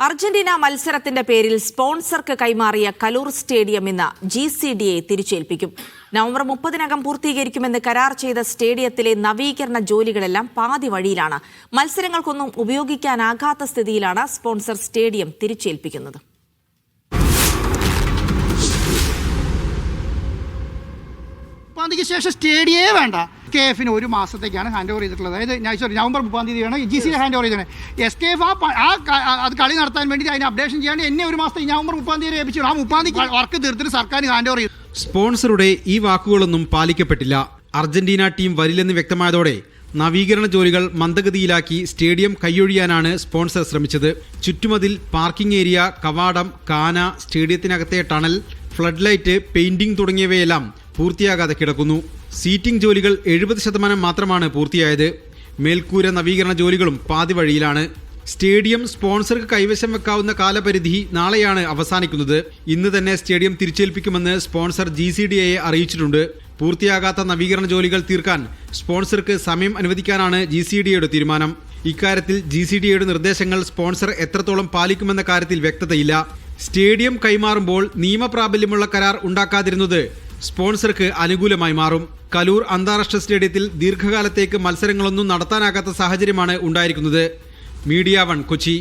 Argentina മത്സരത്തിന്റെ പേരിൽ സ്പോൺസർക്ക് കൈമാറിയ കലൂർ സ്റ്റേഡിയം ഇന്ന് GCDA തിരിച്ചേൽപ്പിക്കും. നവംബർ 30-നകം പൂർത്തീകരിക്കുമെന്ന് കരാർ ചെയ്ത സ്റ്റേഡിയത്തിലെ നവീകരണ ജോലികളെല്ലാം പാതി വഴിയിലാണ്. മത്സരങ്ങൾക്കൊന്നും ഉപയോഗിക്കാനാകാത്ത സ്ഥിതിയിലാണ് സ്പോൺസർ സ്റ്റേഡിയം തിരിച്ചേൽപ്പിക്കുന്നത്. ശേഷം സ്റ്റേഡിയേ വേണ്ട. KF ഒരു മാസത്തേക്കാണ് ഹാൻഡ് ഓവർ ചെയ്തിട്ടുള്ളത്. അതായത് നവംബർ 30 GC ഹാൻഡ് ഓവർ ചെയ്തത്. SKF അത് കളി നടത്താൻ വേണ്ടി അതിന് അപ്ഡേഷൻ ചെയ്യാണ്ട് എന്നെ ഒരു മാസത്തെ നവംബർ 30 ഏൽപ്പിച്ചു. ആ 30 വർക്ക് തീർത്തിട്ട് സർക്കാർ ഹാൻഡ് ഓവർ ചെയ്തു. സ്പോൺസറുടെ ഈ വാക്കുകളൊന്നും പാലിക്കപ്പെട്ടില്ല. അർജന്റീന ടീം വരില്ലെന്ന് വ്യക്തമായതോടെ നവീകരണ ജോലികൾ മന്ദഗതിയിലാക്കി സ്റ്റേഡിയം കൈയൊഴിയാനാണ് സ്പോൺസർ ശ്രമിച്ചത്. ചുറ്റുമതിൽ, പാർക്കിംഗ് ഏരിയ, കവാടം, കാന, സ്റ്റേഡിയത്തിനകത്തെ ടണൽ, ഫ്ലഡ് ലൈറ്റ്, പെയിന്റിംഗ് തുടങ്ങിയവയെല്ലാം പൂർത്തിയാകാതെ കിടക്കുന്നു. സീറ്റിംഗ് ജോലികൾ 70% മാത്രമാണ് പൂർത്തിയായത്. മേൽക്കൂര നവീകരണ ജോലികളും പാതി വഴിയിലാണ്. സ്റ്റേഡിയം സ്പോൺസർക്ക് കൈവശം വെക്കാവുന്ന കാലപരിധി നാളെയാണ് അവസാനിക്കുന്നത്. ഇന്ന് തന്നെ സ്റ്റേഡിയം തിരിച്ചേൽപ്പിക്കുമെന്ന് സ്പോൺസർ GCDAയെ അറിയിച്ചിട്ടുണ്ട്. പൂർത്തിയാകാത്ത നവീകരണ ജോലികൾ തീർക്കാൻ സ്പോൺസർക്ക് സമയം അനുവദിക്കാനാണ് GCDAയുടെ തീരുമാനം. ഇക്കാര്യത്തിൽ GCDAയുടെ നിർദ്ദേശങ്ങൾ സ്പോൺസർ എത്രത്തോളം പാലിക്കുമെന്ന കാര്യത്തിൽ വ്യക്തതയില്ല. സ്റ്റേഡിയം കൈമാറുമ്പോൾ നിയമപ്രാബല്യമുള്ള കരാർ ഉണ്ടാക്കാതിരുന്നത് സ്പോൺസർക്ക് അനുകൂലമായി മാറും. കലൂർ അന്താരാഷ്ട്ര സ്റ്റേഡിയത്തിൽ ദീർഘകാലത്തേക്ക് മത്സരങ്ങളൊന്നും നടത്താനാകാത്ത സാഹചര്യമാണ് ഉണ്ടായിരിക്കുന്നത്. മീഡിയ 1 കൊച്ചി.